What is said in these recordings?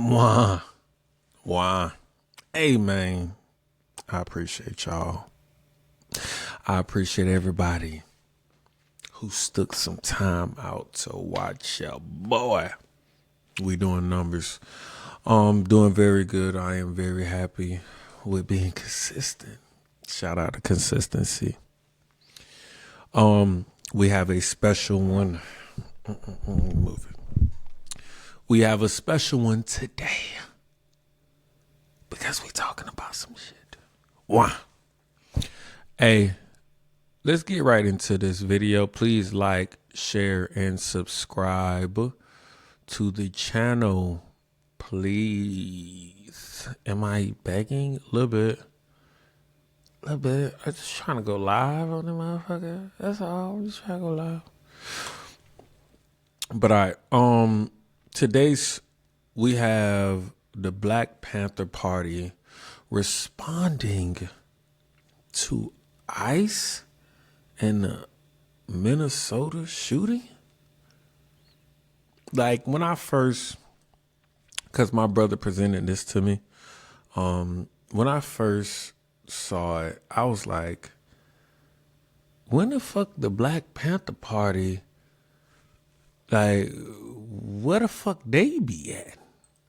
Why? Why? Hey, man, I appreciate y'all. I appreciate everybody who stuck some time out to watch your boy. We doing numbers. Doing very good. I am very happy with being consistent. Shout out to consistency. We have a special one. Move it. We have a special one today because we talking about some shit. Why? Hey, let's get right into this video. Please like, share, and subscribe to the channel. Please. Am I begging? A little bit. I'm just trying to go live on the motherfucker. That's all. I'm just trying to go live. But all right. We have the Black Panther Party responding to ICE and the Minnesota shooting. Like when I first, because my brother presented this to me, when I first saw it, I was like, when the fuck the Black Panther Party, like, where the fuck they be at?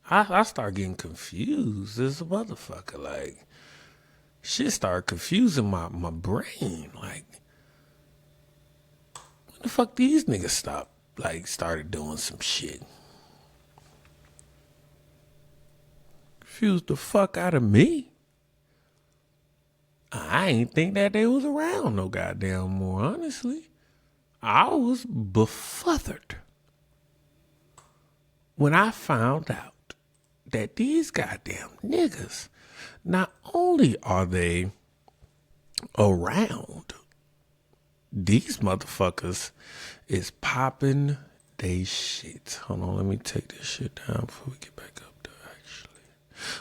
I start getting confused as a motherfucker. Like, shit started confusing my brain. Like, when the fuck these niggas started doing some shit? Confused the fuck out of me. I ain't think that they was around no goddamn more, honestly. I was befuddled when I found out that these goddamn niggas, not only are they around, these motherfuckers is popping they shit. Hold on, let me take this shit down before we get back up there, actually.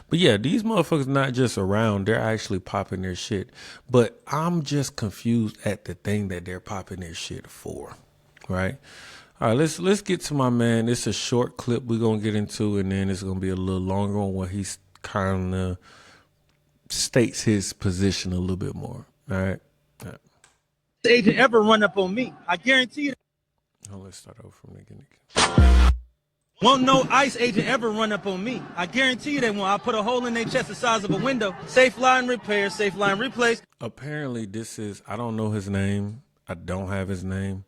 But yeah, these motherfuckers not just around, they're actually popping their shit. But I'm just confused at the thing that they're popping their shit for, right? All right, let's get to my man. It's a short clip we're going to get into, and then it's going to be a little longer one where he kind of states his position a little bit more, all right? All right. Agent ever run up on me, I guarantee you. Oh, let's start over from the beginning. Won't no ICE agent ever run up on me. I guarantee you they won't. I'll put a hole in their chest the size of a window. Safe line repair, safe line replace. Apparently this is, I don't know his name. I don't have his name.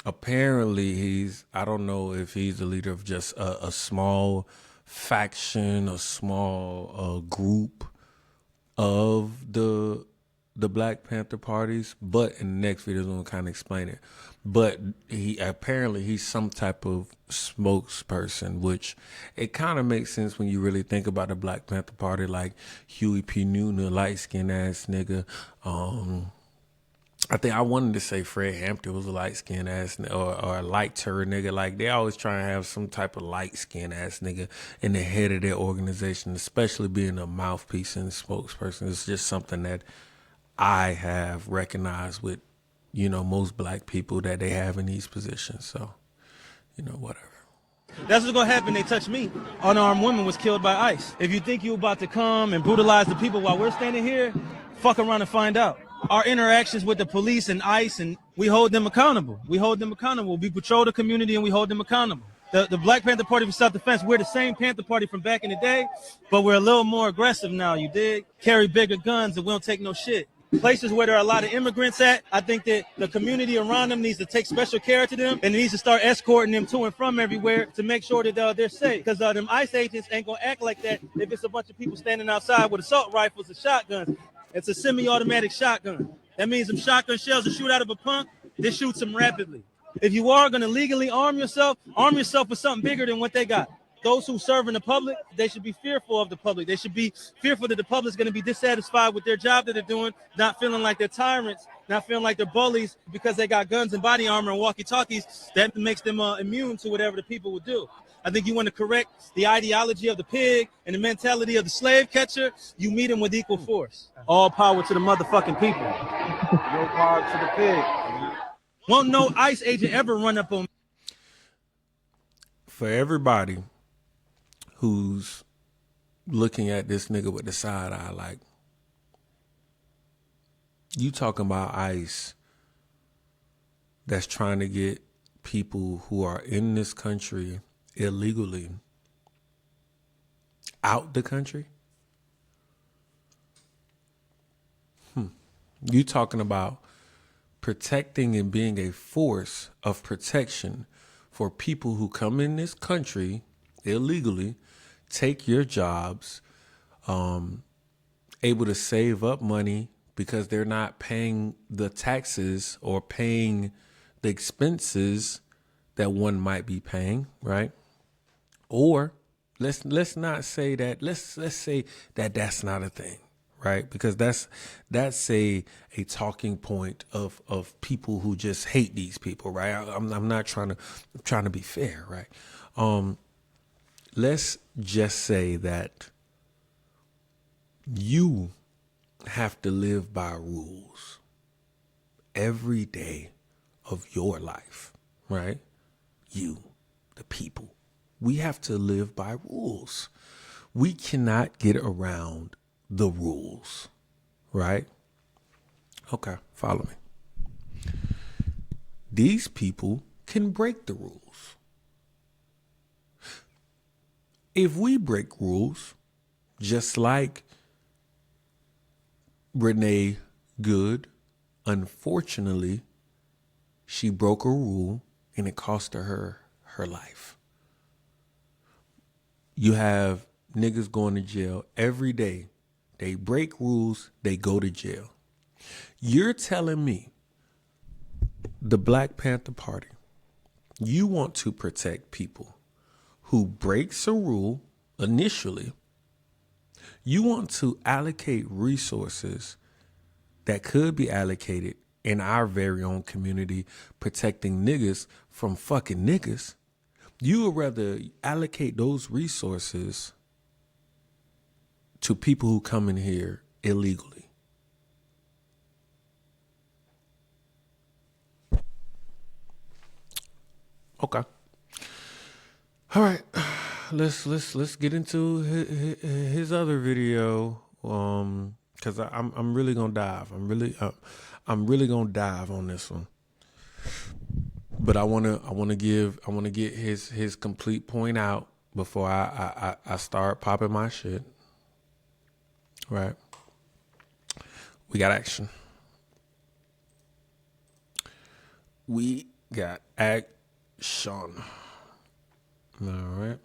Apparently I don't know if he's the leader of just a small faction, a small group of the Black Panther parties, but in the next video I'm gonna kind of explain it. But he's some type of spokesperson, which it kind of makes sense when you really think about the Black Panther Party, like Huey P. Newton, a light-skinned ass nigga. I think I wanted to say Fred Hampton was a light-skinned ass or a lighter nigga. Like, they always try to have some type of light-skinned ass nigga in the head of their organization, especially being a mouthpiece and a spokesperson. It's just something that I have recognized with, most black people that they have in these positions. So, whatever. That's what's gonna happen. They touch me. Unarmed woman was killed by ICE. If you think you're about to come and brutalize the people while we're standing here, fuck around and find out. Our interactions with the police and ICE, and we hold them accountable. We patrol the community and we hold them accountable. The Black Panther Party for Self-Defense, we're the same Panther Party from back in the day, but we're a little more aggressive now, you dig? Carry bigger guns and we don't take no shit. Places where there are a lot of immigrants at, I think that the community around them needs to take special care to them and needs to start escorting them to and from everywhere to make sure that they're safe. Because them ICE agents ain't gonna act like that if it's a bunch of people standing outside with assault rifles and shotguns. It's a semi-automatic shotgun. That means them shotgun shells that shoot out of a pump, they shoot them rapidly. If you are gonna legally arm yourself with something bigger than what they got. Those who serve in the public, they should be fearful of the public. They should be fearful that the public is going to be dissatisfied with their job that they're doing, not feeling like they're tyrants, not feeling like they're bullies because they got guns and body armor and walkie-talkies. That makes them immune to whatever the people would do. I think you want to correct the ideology of the pig and the mentality of the slave catcher. You meet them with equal force. All power to the motherfucking people. No power to the pig. Won't no ICE agent ever run up on me. For everybody who's looking at this nigga with the side eye like, you talking about ICE that's trying to get people who are in this country illegally out the country? You talking about protecting and being a force of protection for people who come in this country illegally, take your jobs, able to save up money because they're not paying the taxes or paying the expenses that one might be paying, right? Or let's not say that. Let's say that that's not a thing, right? Because that's a talking point of people who just hate these people, right? I'm not trying to be fair, right? Let's just say that you have to live by rules every day of your life, right? You, the people, we have to live by rules. We cannot get around the rules, right? Okay, follow me. These people can break the rules. If we break rules, just like Renee Good, unfortunately, she broke a rule and it cost her life. You have niggas going to jail every day. They break rules, they go to jail. You're telling me the Black Panther Party, you want to protect people who breaks a rule initially. You want to allocate resources that could be allocated in our very own community, protecting niggas from fucking niggas. You would rather allocate those resources to people who come in here illegally. Okay. All right. Let's get into his other video. Cause I'm really gonna dive. I'm really gonna dive on this one. But I wanna get his complete point out before I start popping my shit. Right. We got action. We got action. All right.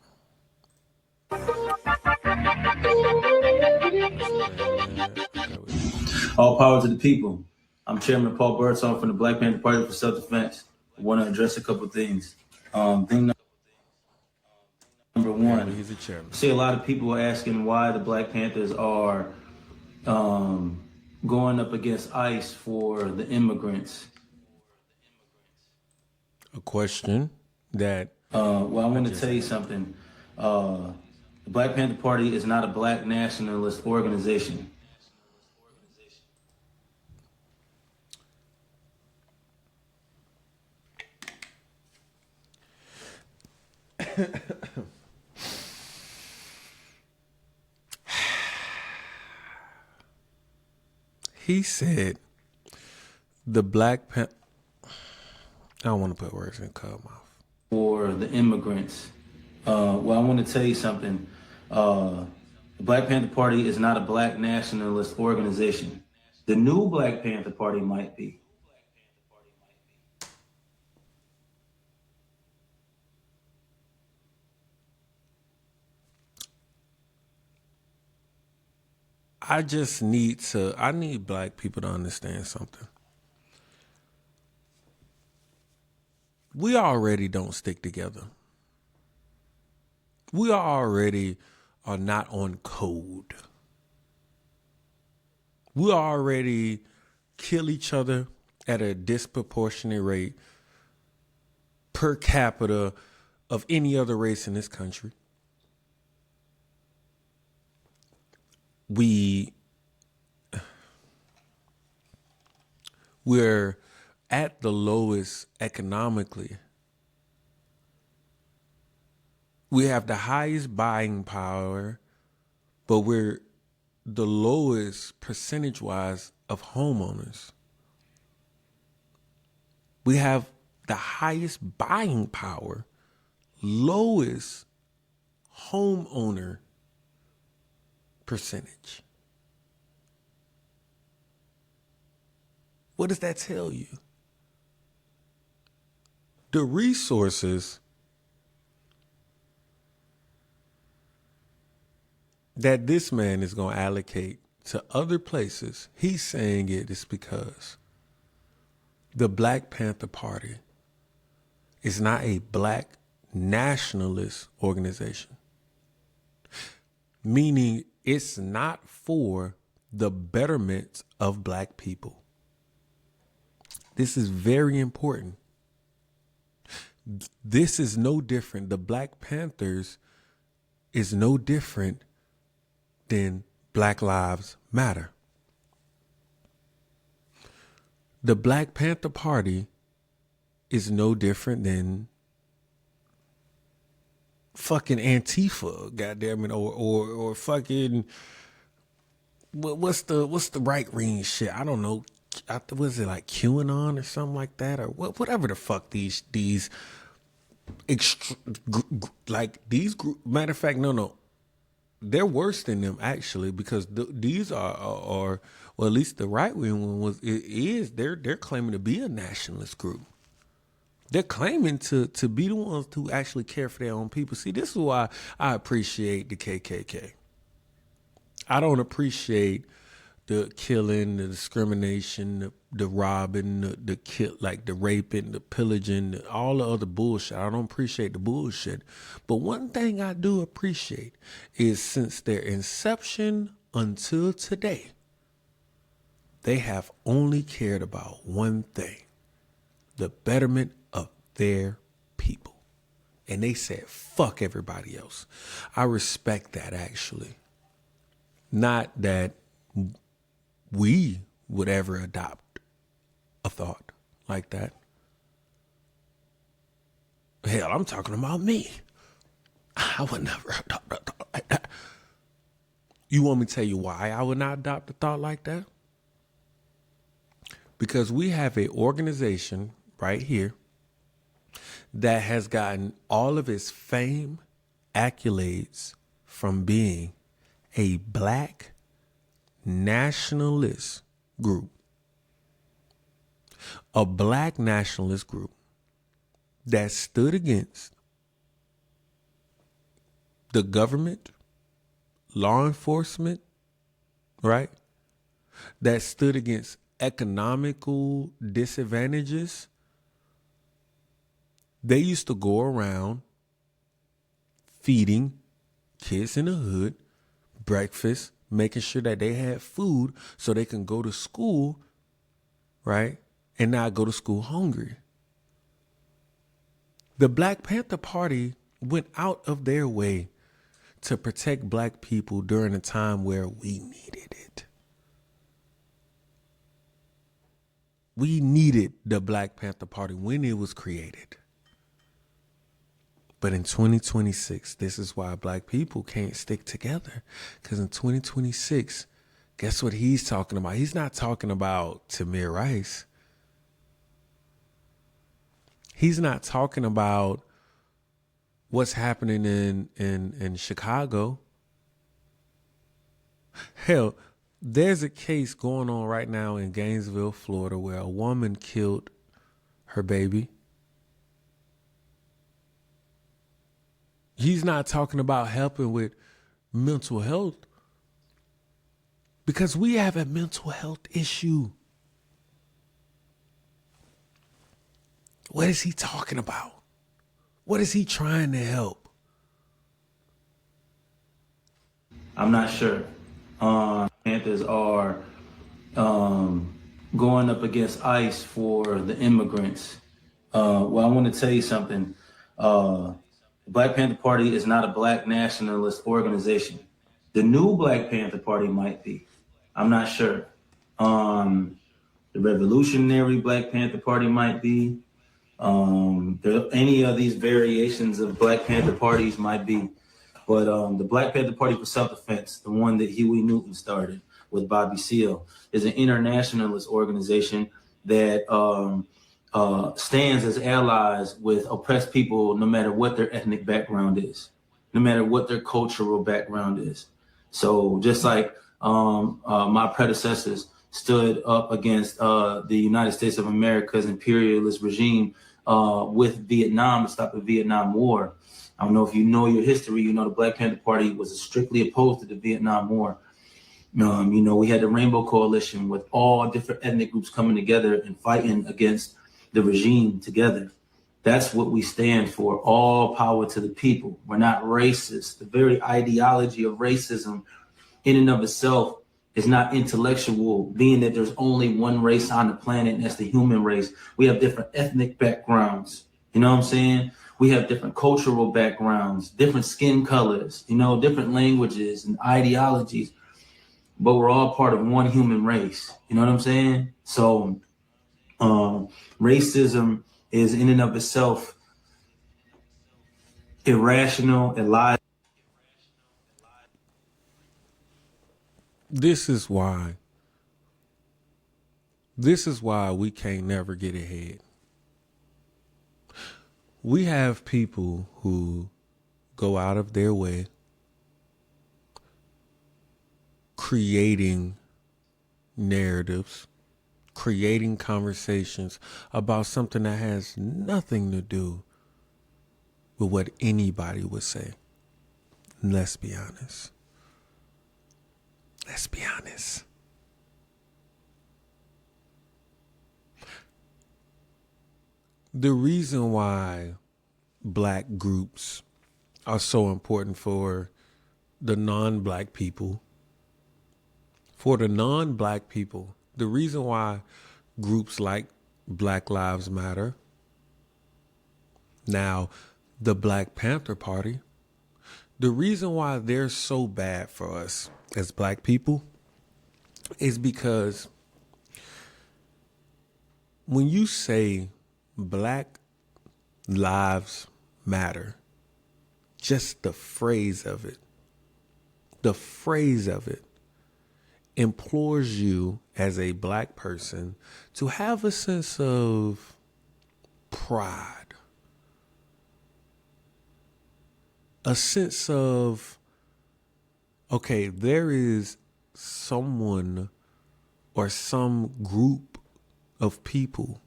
All power to the people. I'm Chairman Paul Burton from the Black Panther Party for Self-Defense. I want to address a couple of things. Thing number one, He's a chairman. I see a lot of people asking why the Black Panthers are going up against ICE for the immigrants. A question that... Well, I want to tell you something. The Black Panther Party is not a black nationalist organization. He said the Black Panther... I don't want to put words in Cub's mouth. For the immigrants. Well, I want to tell you something. The Black Panther Party is not a black nationalist organization. The new Black Panther Party might be. I need black people to understand something. We already don't stick together. We already are not on code. We already kill each other at a disproportionate rate per capita of any other race in this country. We're at the lowest economically. We have the highest buying power, but we're the lowest percentage-wise of homeowners. We have the highest buying power, lowest homeowner percentage. What does that tell you? The resources that this man is going to allocate to other places, he's saying it is because the Black Panther Party is not a black nationalist organization, meaning it's not for the betterment of black people. This is very important. This is no different. The Black Panthers is no different than Black Lives Matter. The Black Panther Party is no different than fucking Antifa, goddamn it, or fucking what's the right wing shit? I don't know. Was it like QAnon or something like that, or whatever the fuck these like these group. Matter of fact, no, they're worse than them actually, because these are well, at least the right wing one they're claiming to be a nationalist group. They're claiming to be the ones who actually care for their own people. See, this is why I appreciate the KKK. I don't appreciate the killing, the discrimination, the robbing, the raping, the pillaging, all the other bullshit. I don't appreciate the bullshit. But one thing I do appreciate is since their inception until today, they have only cared about one thing: the betterment of their people. And they said, fuck everybody else. I respect that, actually. Not that we would ever adopt a thought like that. Hell, I'm talking about me. I would never adopt a thought like that. You want me to tell you why I would not adopt a thought like that? Because we have an organization right here that has gotten all of its fame, accolades from being a black nationalist group. A black nationalist group that stood against the government, law enforcement, right? That stood against economical disadvantages. They used to go around feeding kids in the hood breakfast, making sure that they had food so they can go to school, right? And not go to school hungry. The Black Panther Party went out of their way to protect black people during a time where we needed it. We needed the Black Panther Party when it was created. But in 2026, this is why black people can't stick together. Because in 2026, guess what he's talking about? He's not talking about Tamir Rice. He's not talking about what's happening in Chicago. Hell, there's a case going on right now in Gainesville, Florida, where a woman killed her baby. He's not talking about helping with mental health, because we have a mental health issue. What is he talking about? What is he trying to help? I'm not sure. Panthers are going up against ICE for the immigrants. Well, I want to tell you something. The Black Panther Party is not a black nationalist organization. The new Black Panther Party might be. I'm not sure. The Revolutionary Black Panther Party might be. Any of these variations of Black Panther parties might be, but the Black Panther Party for Self-Defense, the one that Huey Newton started with Bobby Seale, is an internationalist organization that stands as allies with oppressed people, no matter what their ethnic background is, no matter what their cultural background is. So just like my predecessors stood up against the United States of America's imperialist regime with Vietnam to stop the Vietnam War. I don't know if you know your history. You know the Black Panther Party was strictly opposed to the Vietnam War. We had the Rainbow Coalition with all different ethnic groups coming together and fighting against the regime together. That's what we stand for. All power to the people. We're not racist. The very ideology of racism in and of itself is not intellectual, being that there's only one race on the planet, and that's the human race. We have different ethnic backgrounds. You know what I'm saying? We have different cultural backgrounds, different skin colors, different languages and ideologies, but we're all part of one human race. You know what I'm saying? So racism is in and of itself irrational, illogical. This is why. This is why we can't never get ahead. We have people who go out of their way creating narratives, creating conversations about something that has nothing to do with what anybody would say. Let's be honest. Let's be honest. The reason why black groups are so important for the non-black people, the reason why groups like Black Lives Matter, now the Black Panther Party, the reason why they're so bad for us as black people is because when you say Black Lives Matter, just the phrase of it implores you as a black person to have a sense of pride, a sense of, okay, there is someone or some group of people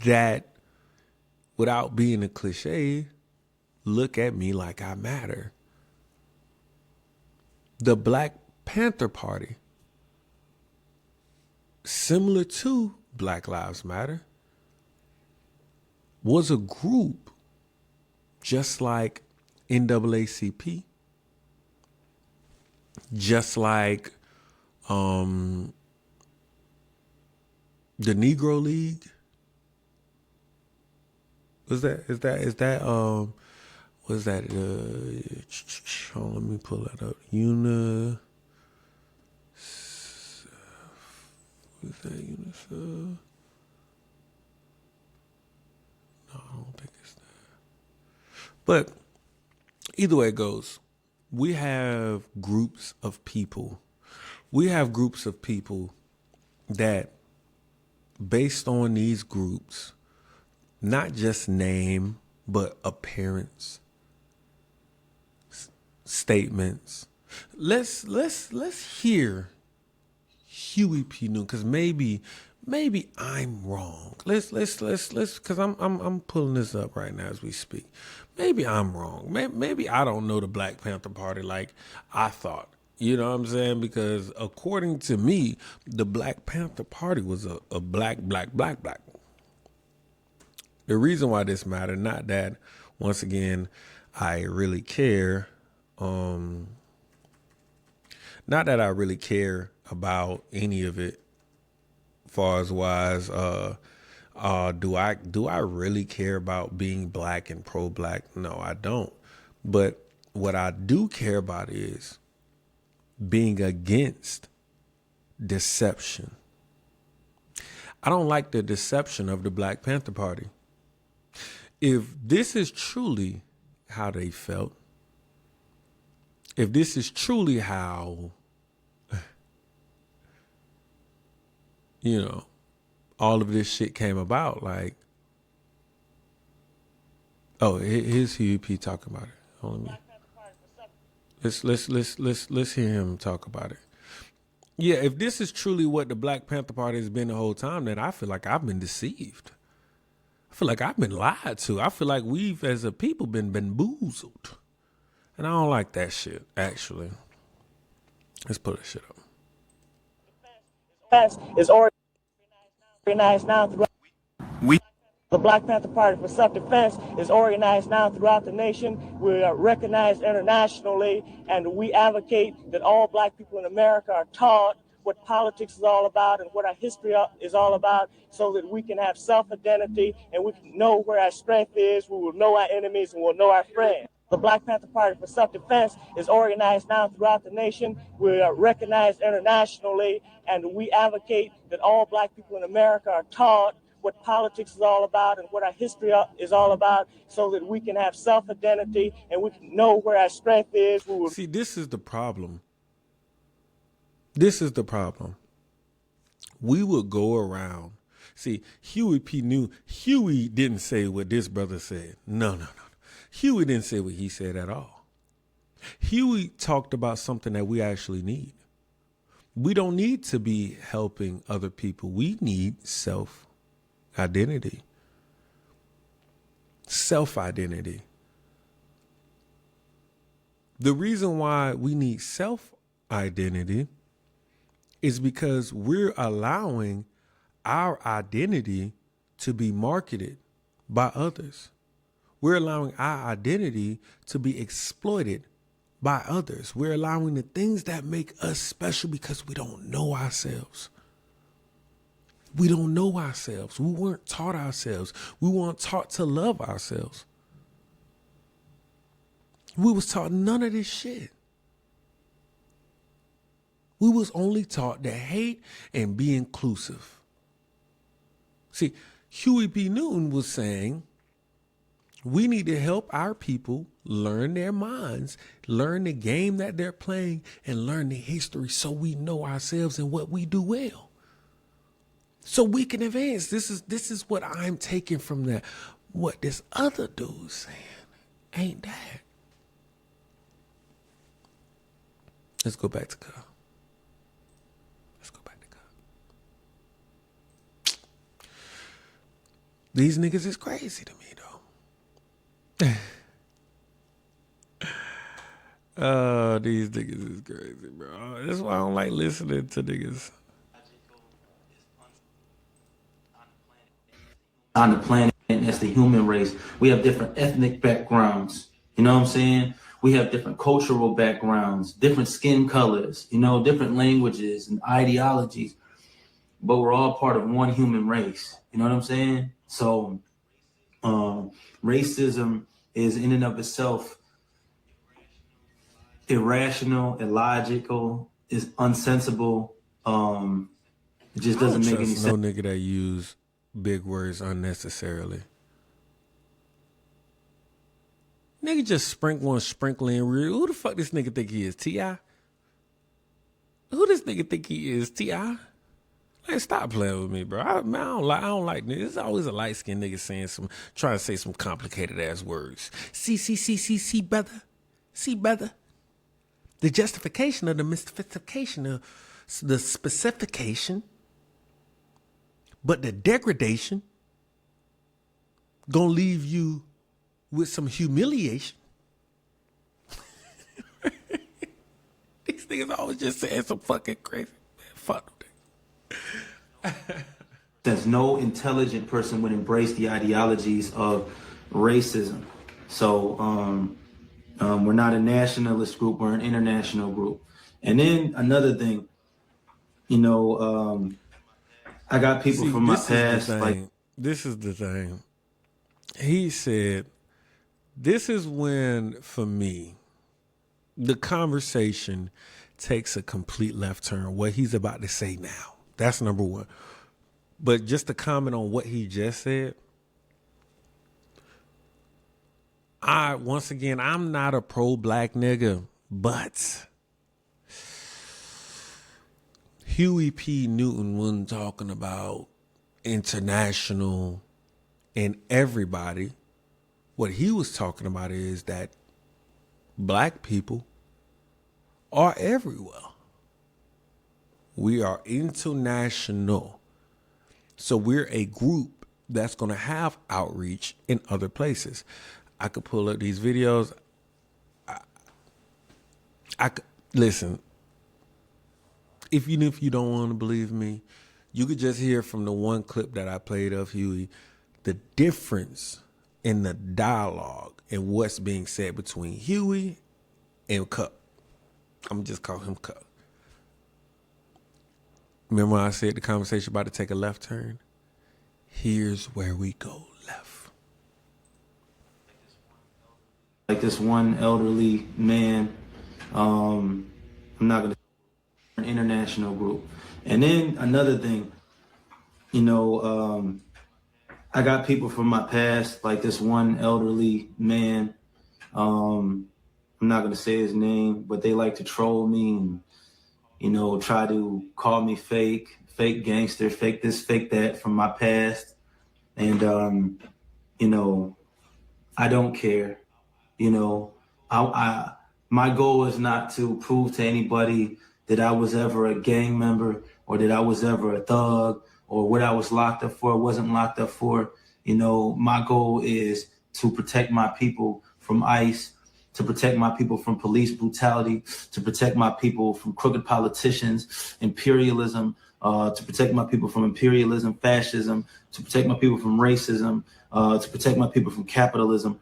that, without being a cliche, look at me like I matter. The Black Panther Party, similar to Black Lives Matter, was a group just like NAACP, just like the Negro League. Was that let me pull that up. UNICEF? No, I don't think it's that. But either way it goes, we have groups of people. That, based on these groups, not just name, but appearance, statements. Let's hear Huey P. Newton, because maybe I'm wrong. Let's because I'm pulling this up right now as we speak. Maybe I'm wrong. Maybe I don't know the Black Panther Party like I thought. You know what I'm saying? Because according to me, the Black Panther Party was a black. The reason why this mattered, not that, once again, I really care. Not that I really care about any of it. Far as wise, do I really care about being black and pro-black? No, I don't. But what I do care about is being against deception, I don't like the deception of the Black Panther Party. If this is truly how they felt, if this is truly how, you know, all of this shit came about, like, oh, here's Huey P talking about it. Hold on, let's hear him talk about it. Yeah, if this is truly what the Black Panther Party has been the whole time, then I feel like I've been deceived. I feel like I've been lied to. I feel like we've, as a people, been bamboozled. And I don't like that shit, actually. Let's put that shit up. Is organized now throughout. The Black Panther Party for Self-Defense is organized now throughout the nation. We are recognized internationally, and we advocate that all black people in America are taught what politics is all about and what our history is all about, so that we can have self-identity and we can know where our strength is. We will know our enemies and we'll know our friends. The Black Panther Party for Self-Defense is organized now throughout the nation. We are recognized internationally, and we advocate that all black people in America are taught what politics is all about and what our history is all about, so that we can have self-identity and we can know where our strength is. See, this is the problem. This is the problem. We would go around. See, Huey didn't say what this brother said. No. Huey didn't say what he said at all. Huey talked about something that we actually need. We don't need to be helping other people. We need self-identity. Self-identity. The reason why we need self-identity is because we're allowing our identity to be marketed by others. We're allowing our identity to be exploited by others. We're allowing the things that make us special because we don't know ourselves. We don't know ourselves. We weren't taught ourselves. We weren't taught to love ourselves. We was taught none of this shit. We was only taught to hate and be inclusive. See, Huey P. Newton was saying, we need to help our people learn their minds, learn the game that they're playing, and learn the history so we know ourselves and what we do well. So we can advance. This is what I'm taking from that. What this other dude's saying ain't that. Let's go back to Kyle. These niggas is crazy to me, though. These niggas is crazy, bro. That's why I don't like listening to niggas. On the planet, and that's the human race. We have different ethnic backgrounds. You know what I'm saying? We have different cultural backgrounds, different skin colors, different languages and ideologies. But we're all part of one human race. You know what I'm saying? So racism is in and of itself irrational, illogical, is unsensible. It just doesn't make any sense. No nigga that use big words unnecessarily. Nigga just sprinkling real. Who the fuck this nigga think he is? T.I.? Who this nigga think he is? T.I.? Like, stop playing with me, bro. I don't like niggas. There's always a light-skinned nigga trying to say some complicated ass words. See, brother. See, brother. The justification of the mystification of the specification, but the degradation gonna leave you with some humiliation. These niggas always just saying some fucking crazy, man. Fuck them. There's no intelligent person would embrace the ideologies of racism. So we're not a nationalist group, we're an international group. And then another thing, I got people from my past. This is the thing. He said, this is when, for me, the conversation takes a complete left turn. What he's about to say now. That's number one. But just to comment on what he just said, once again, I'm not a pro-black nigga, but Huey P. Newton wasn't talking about international and everybody. What he was talking about is that black people are everywhere. We are international. So we're a group that's going to have outreach in other places. I could pull up these videos. I could, listen, if you don't want to believe me, you could just hear from the one clip that I played of Huey, the difference in the dialogue and what's being said between Huey and Cup. I'm just calling him Cup. Remember when I said the conversation about to take a left turn? Here's where we go left. Like this one elderly man, I'm not going to, an international group. And then another thing, I got people from my past, like this one elderly man, I'm not going to say his name, but they like to troll me and, try to call me fake gangster, fake this, fake that from my past. And, I don't care. My goal is not to prove to anybody that I was ever a gang member or that I was ever a thug or what I was locked up for, wasn't locked up for. My goal is to protect my people from ICE, to protect my people from police brutality, to protect my people from crooked politicians, imperialism, to protect my people from imperialism, fascism, to protect my people from racism, to protect my people from capitalism.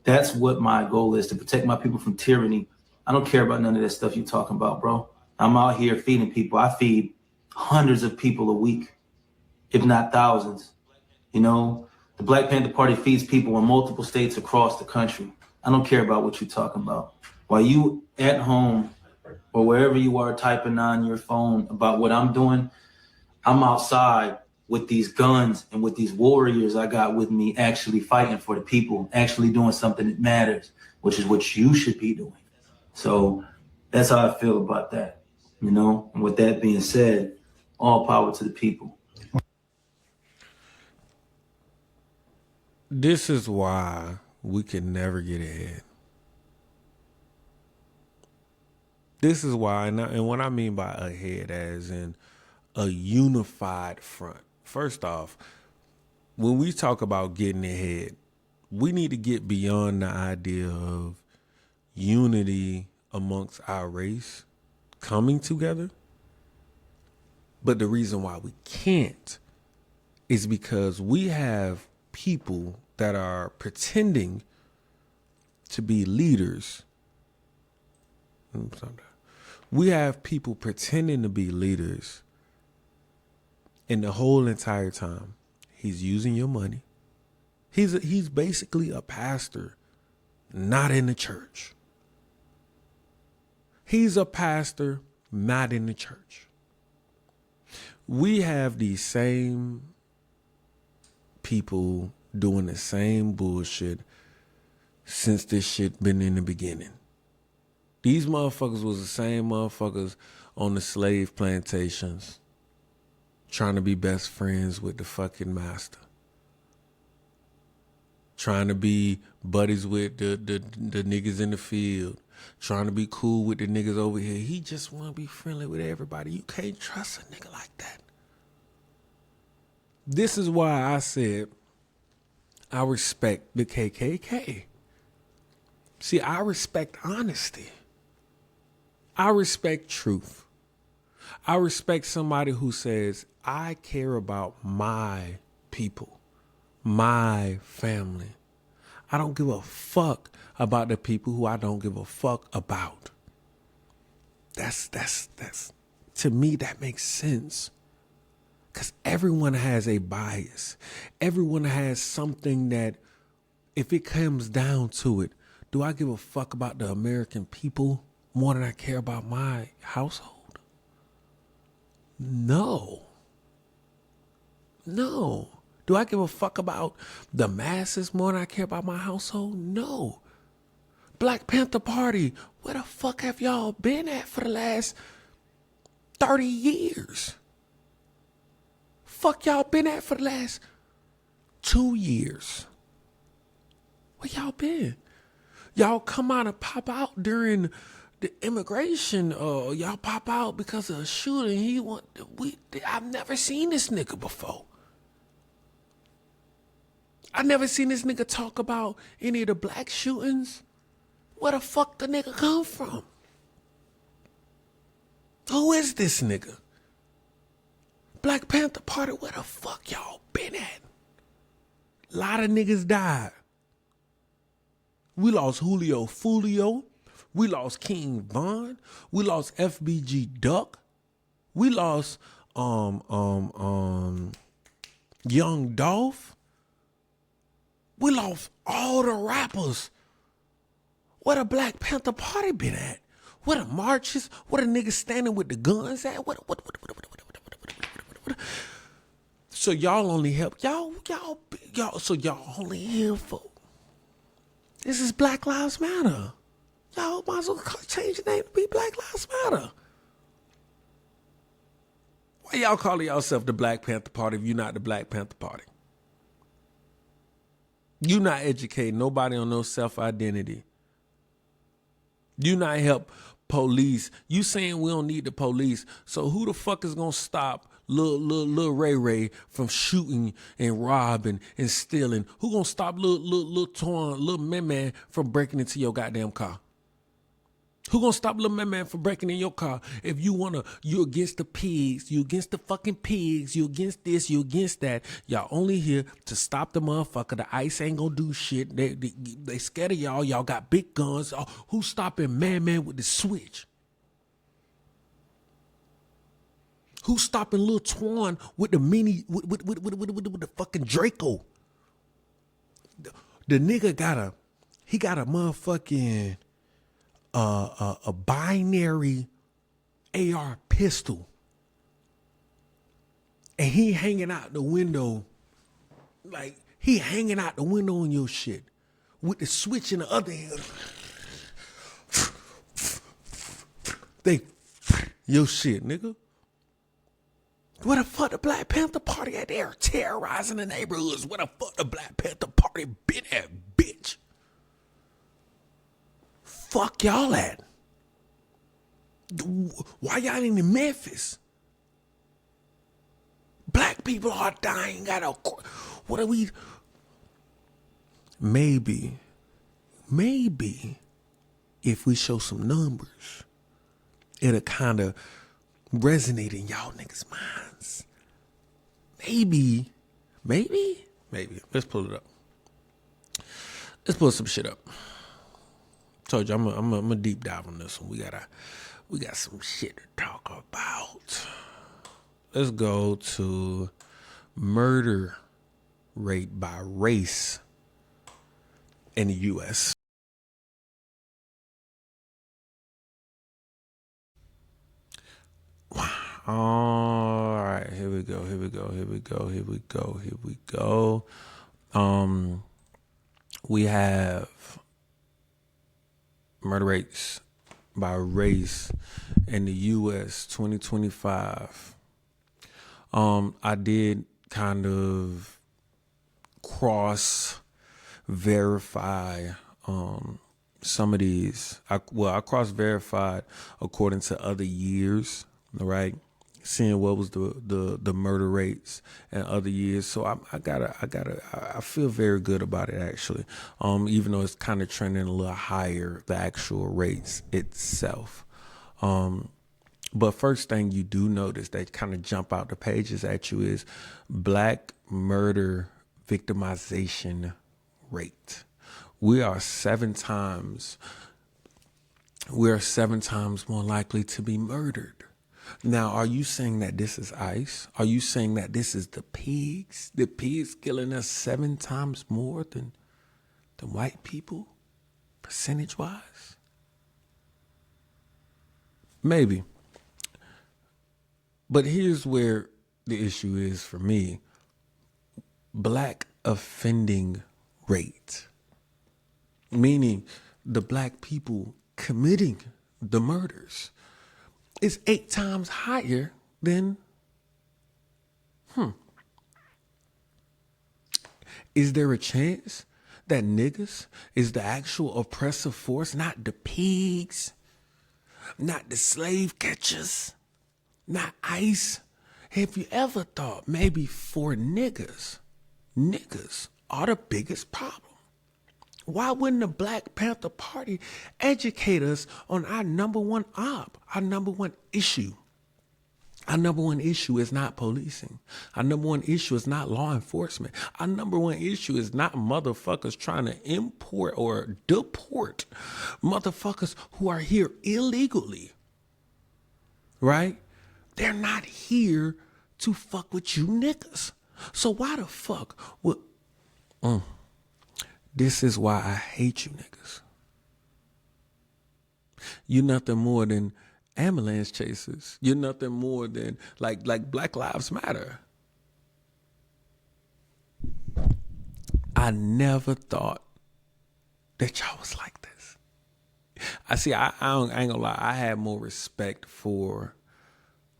That's what my goal is, to protect my people from tyranny. I don't care about none of that stuff you're talking about, bro. I'm out here feeding people. I feed hundreds of people a week, if not thousands. The Black Panther Party feeds people in multiple states across the country. I don't care about what you're talking about. While you at home or wherever you are typing on your phone about what I'm doing, I'm outside with these guns and with these warriors I got with me actually fighting for the people, actually doing something that matters, which is what you should be doing. So that's how I feel about that, And with that being said, all power to the people. This is why we can never get ahead. This is why, and what I mean by ahead as in a unified front. First off, when we talk about getting ahead, we need to get beyond the idea of unity amongst our race coming together. But the reason why we can't is because we have people that are pretending to be leaders. We have people pretending to be leaders, and the whole entire time he's using your money. He's basically a pastor, not in the church. He's a pastor, not in the church. We have these same people doing the same bullshit since this shit been in the beginning. These motherfuckers was the same motherfuckers on the slave plantations trying to be best friends with the fucking master. Trying to be buddies with the niggas in the field. Trying to be cool with the niggas over here. He just want to be friendly with everybody. You can't trust a nigga like that. This is why I said I respect the KKK. See, I respect honesty. I respect truth. I respect somebody who says, I care about my people, my family. I don't give a fuck about the people who I don't give a fuck about. That's to me, that makes sense. Because everyone has a bias. Everyone has something that, if it comes down to it, do I give a fuck about the American people more than I care about my household? No. No. Do I give a fuck about the masses more than I care about my household? No. Black Panther Party, where the fuck have y'all been at for the last 30 years? Fuck y'all been at for the last 2 years? Where y'all been? Y'all come out and pop out during the immigration. Y'all pop out because of a shooting. I've never seen this nigga before. I never seen this nigga talk about any of the black shootings. Where the fuck the nigga come from? Who is this nigga? Black Panther Party, where the fuck y'all been at? A lot of niggas died. We lost Julio Fulio. We lost King Von. We lost FBG Duck. We lost Young Dolph. We lost all the rappers. Where the Black Panther Party been at? Where the marches? Where the niggas standing with the guns at? What? So y'all only help y'all. So y'all only here for. This is Black Lives Matter. Y'all might as well change the name to be Black Lives Matter. Why y'all calling yourself the Black Panther Party if you're not the Black Panther Party? You not educating nobody on no self-identity. You not help police. You saying we don't need the police. So who the fuck is gonna stop Lil Ray Ray from shooting and robbing and stealing? Who gonna stop Lil Man from breaking into your goddamn car? Who gonna stop Lil Man from breaking in your car? If you against the pigs, you against the fucking pigs, you against this, you against that. Y'all only here to stop the motherfucker. The ICE ain't gonna do shit. They scared of y'all. Y'all got big guns. Oh, who's stopping Man with the switch? Who's stopping Lil Twan with the with the fucking Draco? The nigga got a motherfucking a binary AR pistol, and he hanging out the window, like he hanging out the window on your shit with the switch in the other hand. They your shit, nigga. Where the fuck the Black Panther Party at? They're terrorizing the neighborhoods. Where the fuck the Black Panther Party been at, bitch? Fuck y'all at? Why y'all in Memphis? Black people are dying. What are we? Maybe if we show some numbers, it'll kind of resonate in y'all niggas' minds. Maybe. Let's pull it up. Let's pull some shit up. Told you I'm a deep dive on this one. We got some shit to talk about. Let's go to murder rate by race in the U.S. All right, here we go. We have murder rates by race in the U.S. 2025. I did kind of cross verify some of these. I cross verified according to other years, right? Seeing what was the murder rates in other years. So I feel very good about it actually. Even though it's kind of trending a little higher, the actual rates itself. But first thing you do notice that kind of jump out the pages at you is black murder victimization rate. We are 7 times more likely to be murdered. Now, are you saying that this is ICE? Are you saying that this is the pigs? The pigs killing us 7 times more than white people, percentage-wise? Maybe. But here's where the issue is for me. black offending rate, meaning the black people committing the murders, is 8 times higher than, is there a chance that niggas is the actual oppressive force, not the pigs, not the slave catchers, not ICE? Have you ever thought maybe for niggas are the biggest problem? Why wouldn't the Black Panther Party educate us on our number one our number one issue? Our number one issue is not policing. Our number one issue is not law enforcement. Our number one issue is not motherfuckers trying to import or deport motherfuckers who are here illegally. Right? They're not here to fuck with you niggas. So why the fuck would... This is why I hate you niggas. You're nothing more than ambulance chasers. You're nothing more than like Black Lives Matter. I never thought that y'all was like this. I ain't gonna lie. I had more respect for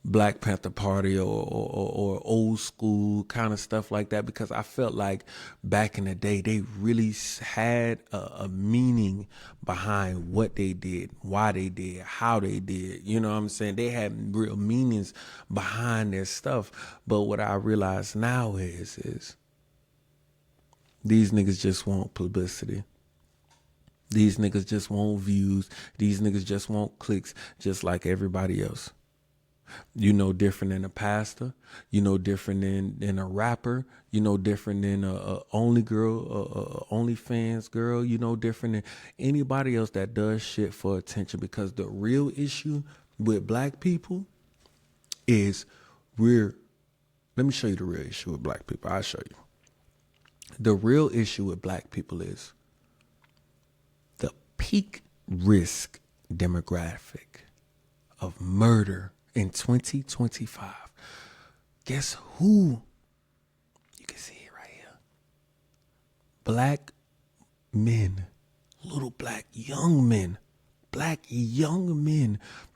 Black Panther Party or old school kind of stuff like that, because I felt like back in the day they really had a meaning behind what they did, why they did, how they did. You know what I'm saying? They had real meanings behind their stuff. But what I realize now is these niggas just want publicity. These niggas just want views. These niggas just want clicks, just like everybody else. You know different than a pastor. You know different than a rapper. You know different than a only girl, OnlyFans girl. You know different than anybody else that does shit for attention. Because the real issue with black people is let me show you the real issue with black people. I'll show you. The real issue with black people is the peak risk demographic of murder in 2025. Guess who? You can see it right here. Black men, little black young men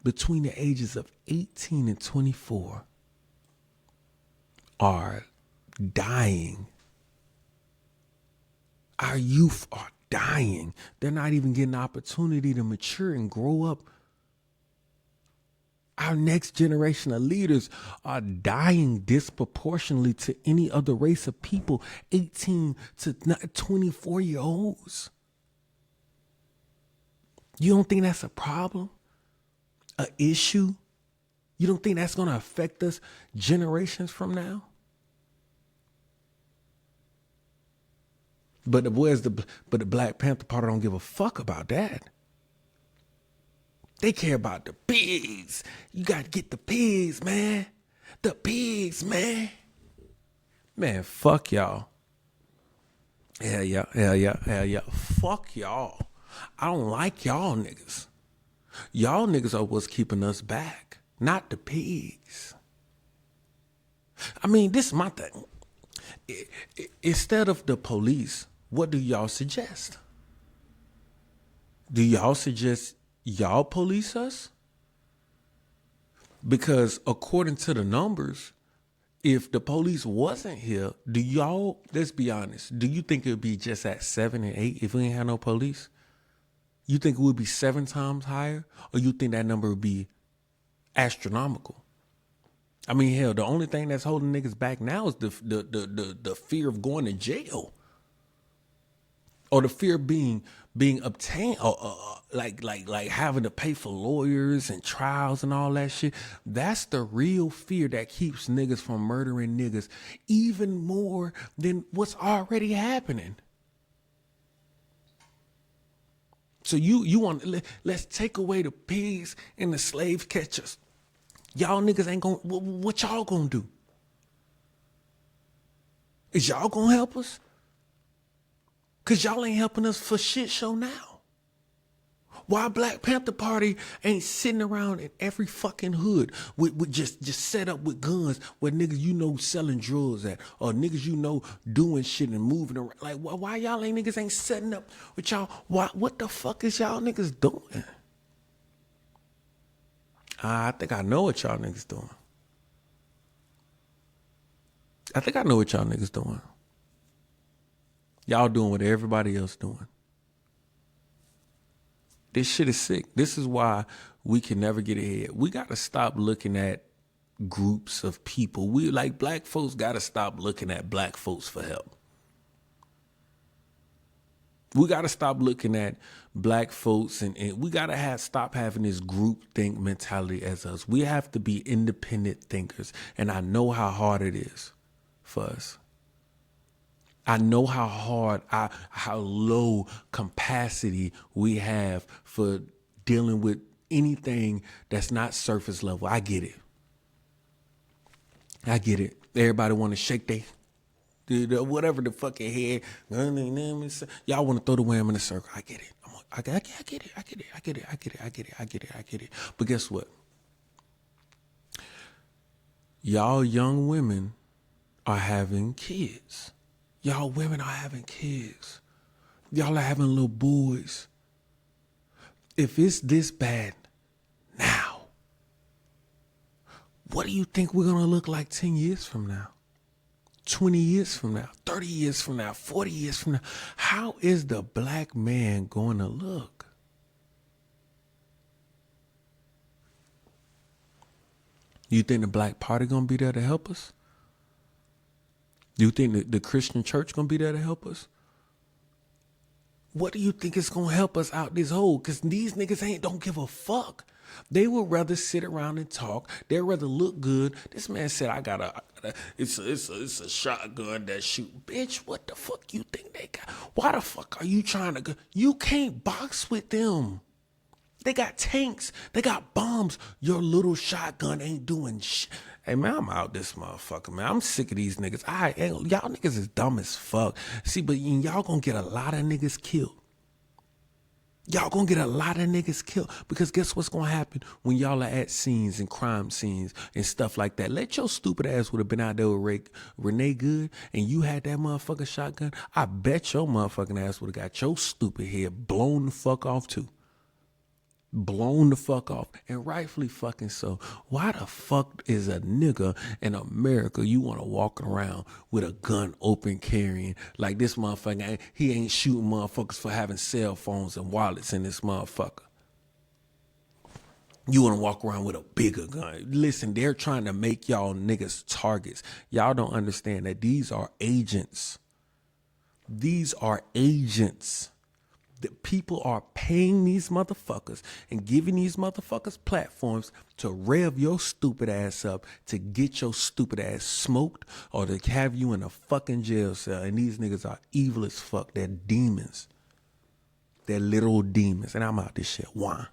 between the ages of 18 and 24 are dying. Our youth are dying. They're not even getting the opportunity to mature and grow up. Our next generation of leaders are dying disproportionately to any other race of people, 18 to 24-year-olds. You don't think that's a problem? An issue? You don't think that's going to affect us generations from now? But the Black Panther Party don't give a fuck about that. They care about the pigs. You got to get the pigs, man. The pigs, man. Man, fuck y'all. Hell yeah. Fuck y'all. I don't like y'all niggas. Y'all niggas are what's keeping us back, not the pigs. I mean, this is my thing. Instead of the police, what do y'all suggest? Do y'all suggest y'all police us? Because according to the numbers, if the police wasn't here, let's be honest, do you think it would be just at 7 and 8 if we ain't had no police? You think it would be 7 times higher? Or you think that number would be astronomical? I mean, hell, the only thing that's holding niggas back now is the fear of going to jail. Or the fear of being obtained, or like having to pay for lawyers and trials and all that shit. That's the real fear that keeps niggas from murdering niggas even more than what's already happening. So you want, let's take away the pigs and the slave catchers. Y'all niggas ain't gonna, what y'all gonna do? Is y'all gonna help us? Because y'all ain't helping us for shit show now. Why Black Panther Party ain't sitting around in every fucking hood with just set up with guns where niggas you know selling drugs at, or niggas you know doing shit and moving around. Like, why y'all niggas ain't setting up with y'all? What the fuck is y'all niggas doing? I think I know what y'all niggas doing. I think I know what y'all niggas doing. Y'all doing what everybody else doing. This shit is sick. This is why we can never get ahead. We got to stop looking at groups of people. We, like, black folks, got to stop looking at black folks for help. We got to stop looking at black folks and we got to stop having this group think mentality as us. We have to be independent thinkers. And I know how hard it is for us. I know how hard, how low capacity we have for dealing with anything that's not surface level. I get it. Everybody want to shake whatever the fucking head. Y'all want to throw the wham in the circle. I get it. I get it. But guess what? Y'all young women are having kids. Y'all women are having kids. Y'all are having little boys. If it's this bad now, what do you think we're going to look like 10 years from now? 20 years from now? 30 years from now? 40 years from now? How is the black man going to look? You think the Black Party going to be there to help us? Do you think the Christian church going to be there to help us? What do you think is going to help us out this hole? Because these niggas don't give a fuck. They would rather sit around and talk. They'd rather look good. This man said, it's a shotgun that shoot. Bitch, what the fuck you think they got? Why the fuck are you trying to go? You can't box with them. They got tanks. They got bombs. Your little shotgun ain't doing shit. Hey, man, I'm out this motherfucker, man. I'm sick of these niggas. Y'all niggas is dumb as fuck. See, but y'all gonna get a lot of niggas killed. Y'all gonna get a lot of niggas killed. Because guess what's gonna happen when y'all are at scenes and crime scenes and stuff like that? Let your stupid ass would have been out there with Renee Good and you had that motherfucking shotgun. I bet your motherfucking ass would have got your stupid head blown the fuck off too. Blown the fuck off, and rightfully fucking so. Why the fuck is a nigga in America you want to walk around with a gun open carrying like this motherfucker? He ain't shooting motherfuckers for having cell phones and wallets in this motherfucker. You want to walk around with a bigger gun. Listen, they're trying to make y'all niggas targets. Y'all don't understand that these are agents. These are agents. The people are paying these motherfuckers and giving these motherfuckers platforms to rev your stupid ass up, to get your stupid ass smoked, or to have you in a fucking jail cell. And these niggas are evil as fuck. They're demons. They're literal demons. And I'm out this shit. Why?